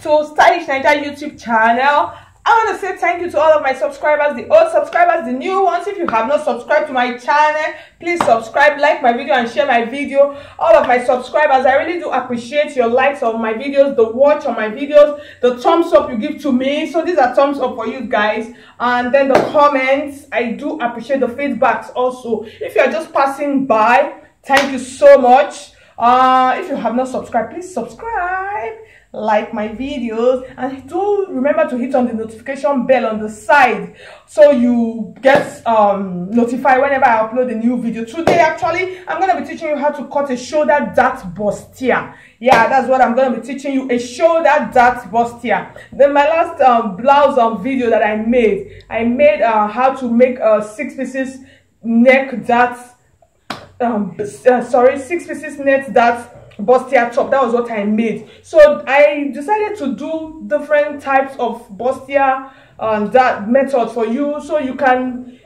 to Stylish Naija YouTube channel. I want to say thank you to all of my subscribers, the old subscribers, the new ones. If you have not subscribed to my channel, please subscribe, like my video and share my video. All of my subscribers, I really do appreciate your likes on my videos, the watch on my videos, the thumbs up you give to me. So these are thumbs up for you guys. And then the comments, I do appreciate the feedbacks also. If you are just passing by, thank you so much. If you have not subscribed, please subscribe, like my videos, and do remember to hit on the notification bell on the side so you get notified whenever I upload a new video. Today actually I'm going to be teaching you how to cut a shoulder dart bustier. Yeah, that's what I'm going to be teaching you, a shoulder dart bustier. Then my last blouse video that I made how to make a 6 pieces neck dart 6 pieces net dart bustier top. That was what I made. So I decided to do different types of bustier that method for you, so you can,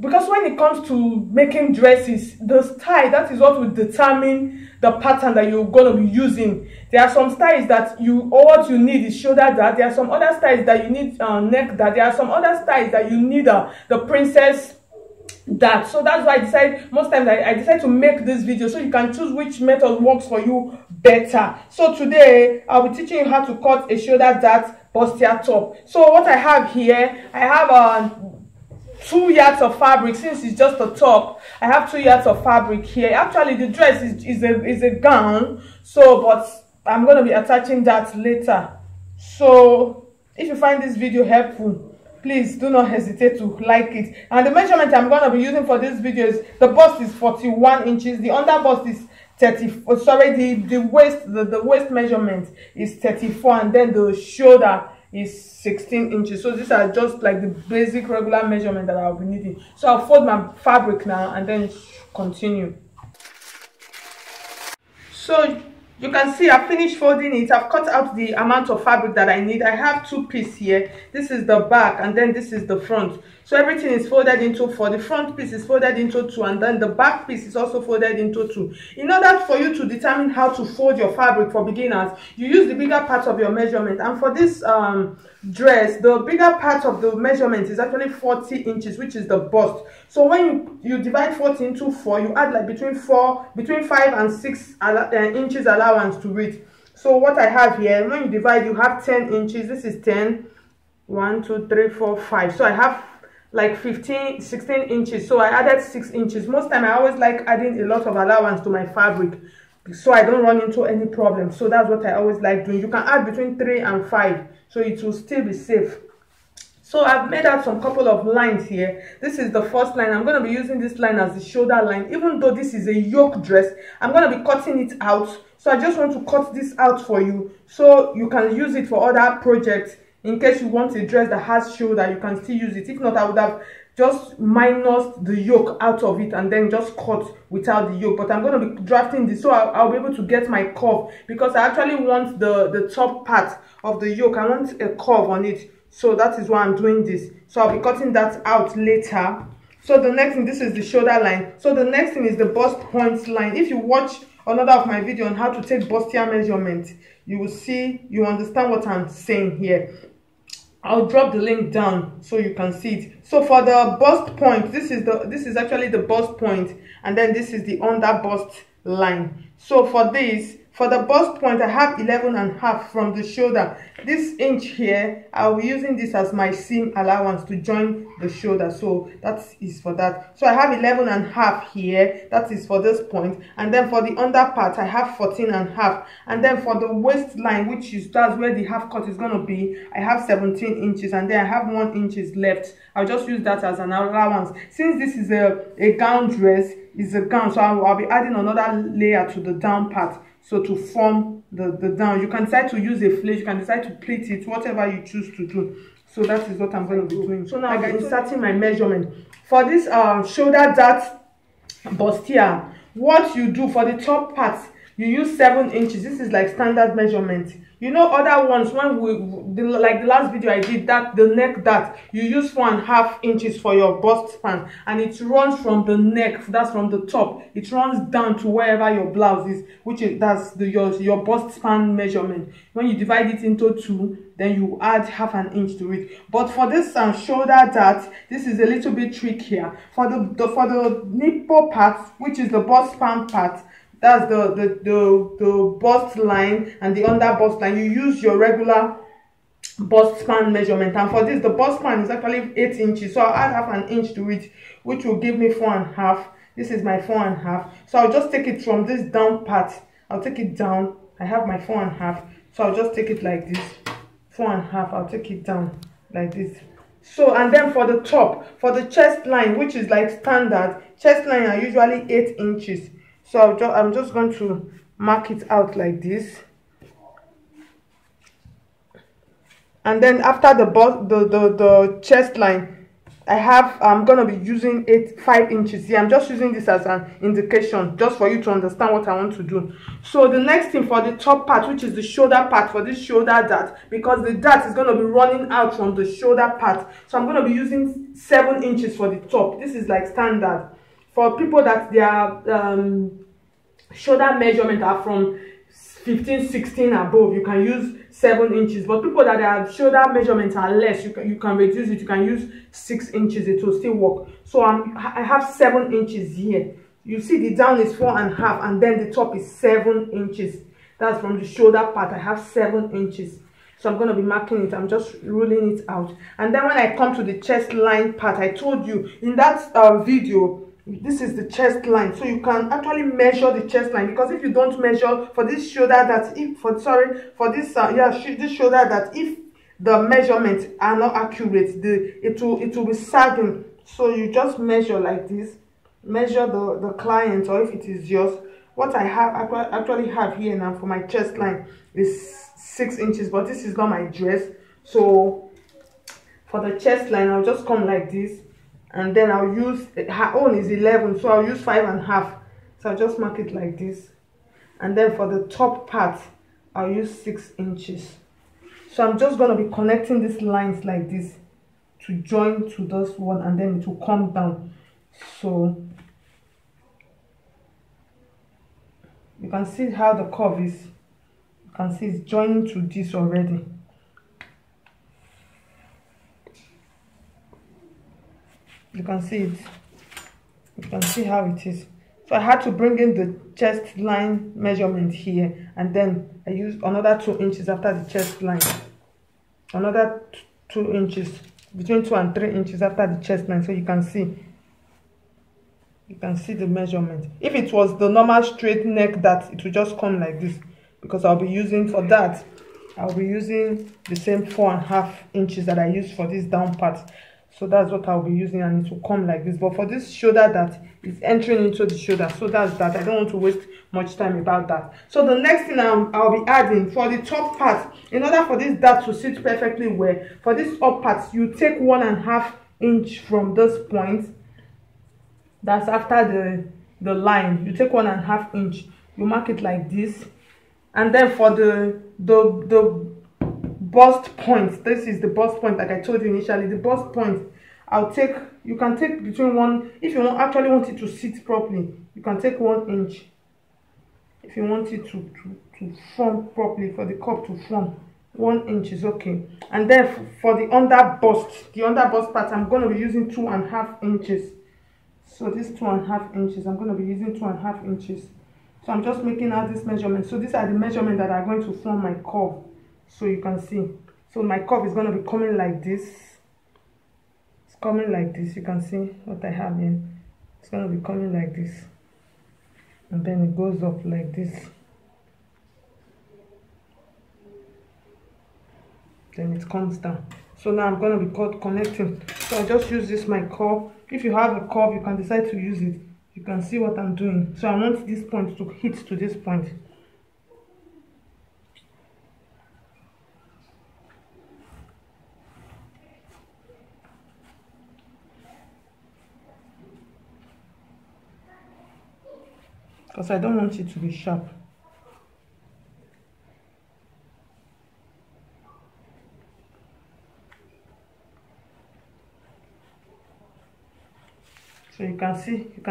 because when it comes to making dresses, the style, that is what will determine the pattern that you're going to be using. There are some styles that what you need is shoulder dart. There are some other styles that you need neck dart. There are some other styles that you need the princess that. So that's why I decide, most times I decide to make this video so you can choose which method works for you better. So today I'll be teaching you how to cut a shoulder dart bustier top. So what I have here, I have 2 yards of fabric. Since it's just a top, I have 2 yards of fabric here. Actually the dress is a gown, so but I'm going to be attaching that later. So if you find this video helpful, please do not hesitate to like it. And the measurement I'm going to be using for this video is, the bust is 41 inches, the under bust is 30, sorry, the waist measurement is 34, and then the shoulder is 16 inches. So these are just like the basic regular measurement that I'll be needing. So I'll fold my fabric now and then continue. So you can see I've finished folding it. I've cut out the amount of fabric that I need. I have 2 pieces here. This is the back and then this is the front. So everything is folded into 4. The front piece is folded into 2, and then the back piece is also folded into 2. In order for you to determine how to fold your fabric for beginners, you use the bigger part of your measurement. And for this dress, the bigger part of the measurement is actually 40 inches, which is the bust. So when you divide 40 into 4, you add like between 5 and 6 inches allowance to it. So what I have here, when you divide, you have 10 inches. This is 10, 1, 2, 3, 4, 5. So I have like 16 inches. So I added 6 inches. Most time I always like adding a lot of allowance to my fabric so I don't run into any problem. So that's what I always like doing. You can add between 3 and 5 so it will still be safe. So I've made out some couple of lines here. This is the first line. I'm going to be using this line as the shoulder line. Even though this is a yoke dress, I'm going to be cutting it out. So I just want to cut this out for you so you can use it for other projects. In case you want a dress that has shoulder, you can still use it. If not, I would have just minused the yoke out of it and then just cut without the yoke. But I'm going to be drafting this so I'll be able to get my curve, because I actually want the top part of the yoke, I want a curve on it. So that is why I'm doing this. So I'll be cutting that out later. So the next thing, this is the shoulder line. So the next thing is the bust points line. If you watch another of my video on how to take bustier measurement, you will see, you understand what I'm saying here. I'll drop the link down so you can see it. So for the bust point, this is actually the bust point, and then this is the under bust line. So for this, for the bust point, I have 11.5 from the shoulder. This inch here, I'll be using this as my seam allowance to join the shoulder. So that is for that. So I have 11.5 here. That is for this point. And then for the under part, I have 14.5. And then for the waistline, which is that's where the half cut is going to be, I have 17 inches. And then I have 1 inch left. I'll just use that as an allowance. Since this is a gown dress, it's a gown, so I'll be adding another layer to the down part. So to form the down, you can decide to use a flake, you can decide to pleat it, whatever you choose to do. So that is what I'm going to be doing. So now I'm inserting my measurement. For this shoulder dart bustier, what you do for the top part, you use 7 inches. This is like standard measurement. You know, other ones, when like the last video I did, that the neck dart, you use 4.5 inches for your bust span, and it runs from the neck, that's from the top, it runs down to wherever your blouse is, which is your bust span measurement. When you divide it into 2, then you add 1/2 inch to it. But for this shoulder dart, this is a little bit trickier. For the nipple part, which is the bust span part, that's the bust line and the under bust line, you use your regular bust span measurement. And for this, the bust span is actually 8 inches, so I'll add 1/2 inch to it, which will give me 4.5. This is my 4.5. So I'll just take it from this down part, I'll take it down. I have my 4.5, so I'll just take it like this, 4.5. I'll take it down like this. So, and then for the top, for the chest line, which is like standard, chest line are usually 8 inches. So I'm just going to mark it out like this. And then after the chest line, I'm gonna be using 5 inches here. I'm just using this as an indication, just for you to understand what I want to do. So the next thing, for the top part, which is the shoulder part, for this shoulder dart, because the dart is gonna be running out from the shoulder part, so I'm gonna be using 7 inches for the top. This is like standard. For people that their shoulder measurement are from 15, 16 above, you can use 7 inches. But people that their shoulder measurements are less, you can reduce it. You can use 6 inches. It will still work. So I have 7 inches here. You see the down is 4.5, and then the top is 7 inches. That's from the shoulder part. I have 7 inches. So I'm going to be marking it. I'm just ruling it out. And then when I come to the chest line part, I told you in that video, this is the chest line, so you can actually measure the chest line, because if you don't measure for this shoulder, that this shoulder, that if the measurements are not accurate, it will be sagging. So you just measure like this, measure the client, or if it is yours. What I actually have here now for my chest line is 6 inches, but this is not my dress. So for the chest line, I'll just come like this. And then I'll use, her own is 11, so I'll use 5.5. So I'll just mark it like this. And then for the top part, I'll use 6 inches. So I'm just going to be connecting these lines like this to join to this one, and then it will come down. So you can see how the curve is. You can see it's joining to this already. You can see it. You can see how it is. So I had to bring in the chest line measurement here, and then I used another 2 inches after the chest line. Another 2 inches, between 2 and 3 inches after the chest line. So you can see the measurement. If it was the normal straight neck, that it will just come like this, because I'll be using, for that, I'll be using the same 4.5 inches that I used for this down part. So that's what I'll be using, and it will come like this. But for this shoulder, that is entering into the shoulder, so that's that. I don't want to waste much time about that. So the next thing I'll be adding for the top part, in order for this dart to sit perfectly well, for this up part, you take 1.5 inch from this point. That's after the line. You take 1.5 inch. You mark it like this, and then for the bust point, this is the bust point, like I told you initially. The bust point, you can take between 1, if you actually want it to sit properly, you can take 1 inch. If you want it to form properly, for the cup to form, 1 inch is okay. And then for the under bust part, I'm going to be using 2.5 inches. So this 2.5 inches, I'm going to be using 2.5 inches. So I'm just making out this measurement. So these are the measurements that are going to form my curve. So you can see. So my curve is going to be coming like this. It's coming like this. You can see what I have here. It's going to be coming like this. And then it goes up like this. Then it comes down. So now I'm going to be connecting. So I just use this, my curve. If you have a curve, you can decide to use it. You can see what I'm doing. So I want this point to hit to this point. Because I don't want it to be sharp. So you can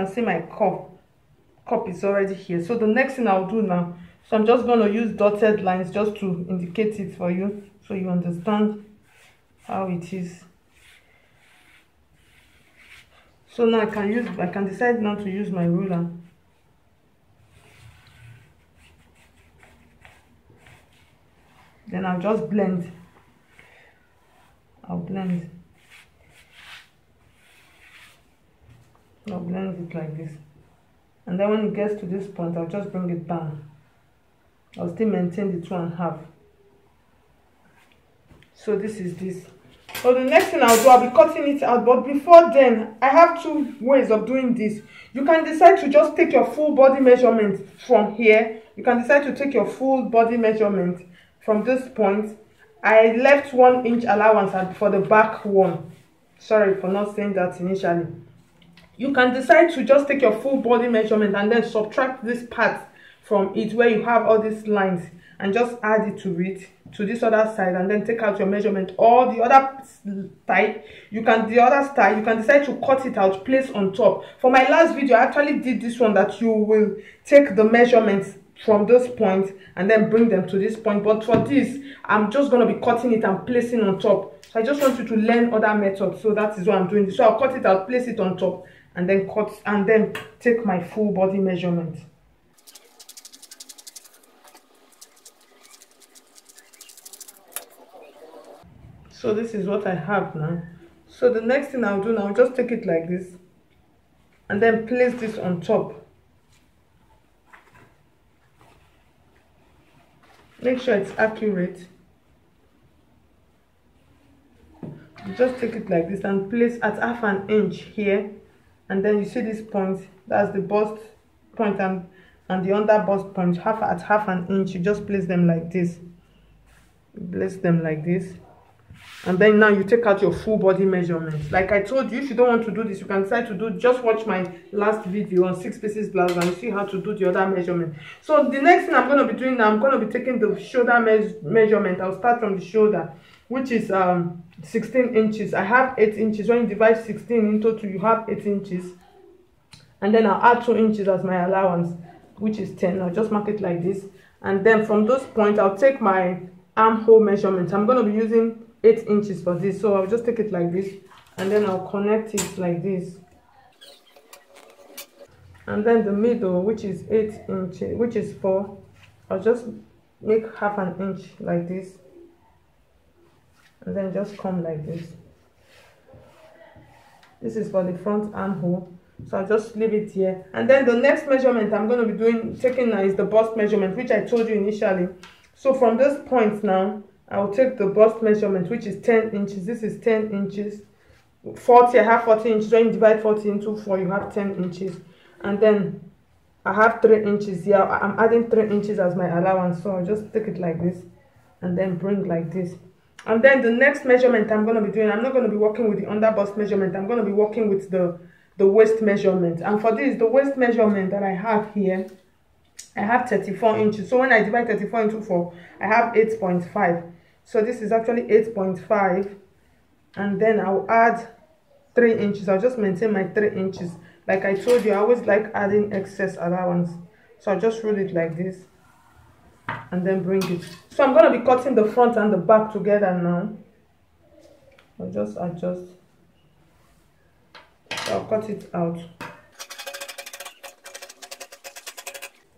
see my cup is already here. So the next thing I'll do now, so I'm just going to use dotted lines just to indicate it for you, so you understand how it is. So now I can decide not to use my ruler. Then I'll just blend. I'll blend it like this. And then when it gets to this point, I'll just bring it down. I'll still maintain the 2.5. So this is this. So the next thing I'll do, I'll be cutting it out. But before then, I have 2 ways of doing this. You can decide to just take your full body measurement from here. You can decide to take your full body measurement from this point. I left 1 inch allowance for the back one. Sorry for not saying that initially. You can decide to just take your full body measurement and then subtract this part from it where you have all these lines, and just add it to this other side, and then take out your measurement. Or the other side, you can decide to cut it out, place on top. For my last video, I actually did this one, that you will take the measurements from this point and then bring them to this point. But for this, I'm just going to be cutting it and placing on top. So I just want you to learn other methods. So that is what I'm doing. So I'll cut it out, place it on top, and then cut, and then take my full body measurement. So this is what I have now. So the next thing I'll do now, just take it like this and then place this on top. Make sure it's accurate. You just take it like this and place at 1/2 inch here, and then you see this point, that's the bust point, and the under bust point, at 1/2 inch. You just place them like this. Place them like this. And then now you take out your full body measurements. Like I told you, if you don't want to do this, you can decide to do, just watch my last video on 6 pieces blouse and see how to do the other measurement. So the next thing I'm going to be doing now, I'm going to be taking the shoulder measurement. I'll start from the shoulder, which is 16 inches. I have 8 inches. When you divide 16 into 2, you have 8 inches. And then I'll add 2 inches as my allowance, which is 10. I'll just mark it like this. And then from those points, I'll take my armhole measurement. I'm going to be using 8 inches for this, so I'll just take it like this, and then I'll connect it like this. And then the middle, which is 8 inches, which is 4, I'll just make 1/2 inch like this, and then just come like this. This is for the front armhole, so I'll just leave it here. And then the next measurement I'm going to be taking now is the bust measurement, which I told you initially. So from this point now, I'll take the bust measurement, which is 10 inches. This is 10 inches. 40, I have 40 inches. When you divide 40 into 4, you have 10 inches. And then I have 3 inches here. I'm adding 3 inches as my allowance. So I'll just take it like this and then bring like this. And then the next measurement I'm going to be doing, I'm not going to be working with the under bust measurement. I'm going to be working with the waist measurement. And for this, the waist measurement that I have here, I have 34 inches. So when I divide 34 into 4, I have 8.5. So this is actually 8.5, and then I'll add 3 inches. I'll just maintain my 3 inches. Like I told you, I always like adding excess allowance. So I'll just roll it like this and then bring it. So I'm going to be cutting the front and the back together now. I'll just adjust. So I'll cut it out.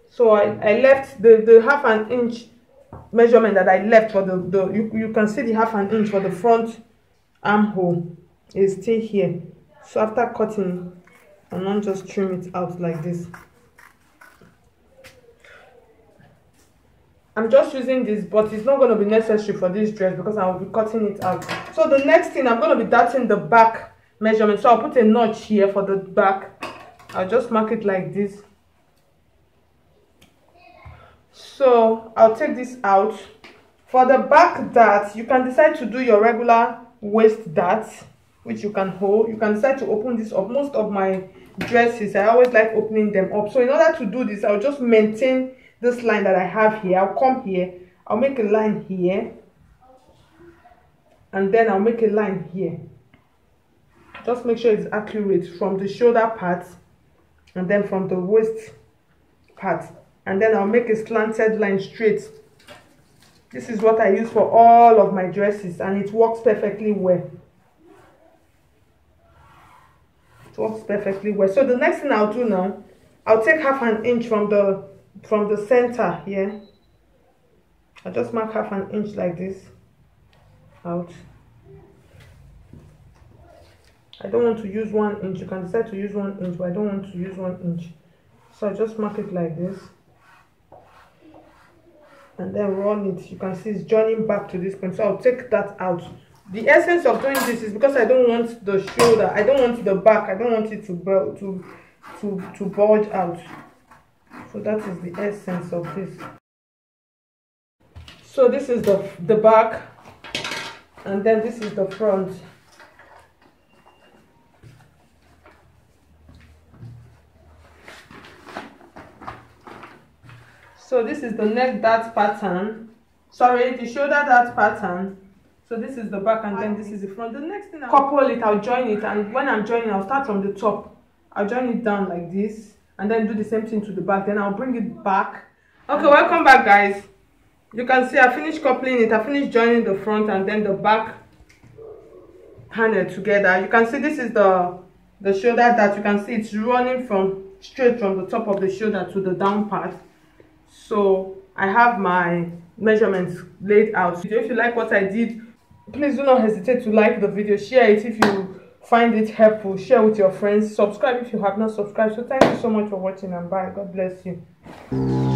So I left the 1/2 inch measurement that I left for you can see the 1/2 inch for the front armhole is still here. So after cutting, and then just trim it out like this. I'm just using this, but it's not going to be necessary for this dress because I will be cutting it out. So the next thing, I'm going to be darting the back measurement. So I'll put a notch here for the back. I'll just mark it like this. So I'll take this out. For the back dart, you can decide to do your regular waist dart, which you can hold. You can decide to open this up. Most of my dresses, I always like opening them up. So in order to do this, I'll just maintain this line that I have here. I'll come here, I'll make a line here, and then I'll make a line here. Just make sure it's accurate from the shoulder part and then from the waist part, and then I'll make a slanted line straight. This is what I use for all of my dresses, and it works perfectly well. It works perfectly well. So the next thing I'll do now, I'll take half an inch from the center here. I'll just mark half an inch like this out. I don't want to use 1 inch. You can decide to use 1 inch, but I don't want to use 1 inch. So I just mark it like this. And then run it. You can see it's joining back to this point. So I'll take that out. The essence of doing this is because I don't want the shoulder, I don't want the back, I don't want it to bulge out. So that is the essence of this. So this is the back, and then this is the front. So this is the neck dart pattern. Sorry, the shoulder dart pattern. So this is the back, and then this is the front. The next thing, I'll couple it, I'll join it, and when I'm joining, I'll start from the top. I'll join it down like this, and then do the same thing to the back. Then I'll bring it back. Okay, welcome back, guys. You can see I finished coupling it. I finished joining the front and then the back panel together. You can see this is the shoulder dart. You can see it's running straight from the top of the shoulder to the down part. So I have my measurements laid out. If you like what I did, please do not hesitate to like the video, share it if you find it helpful, share with your friends, subscribe if you have not subscribed. So thank you so much for watching, and bye. God bless you.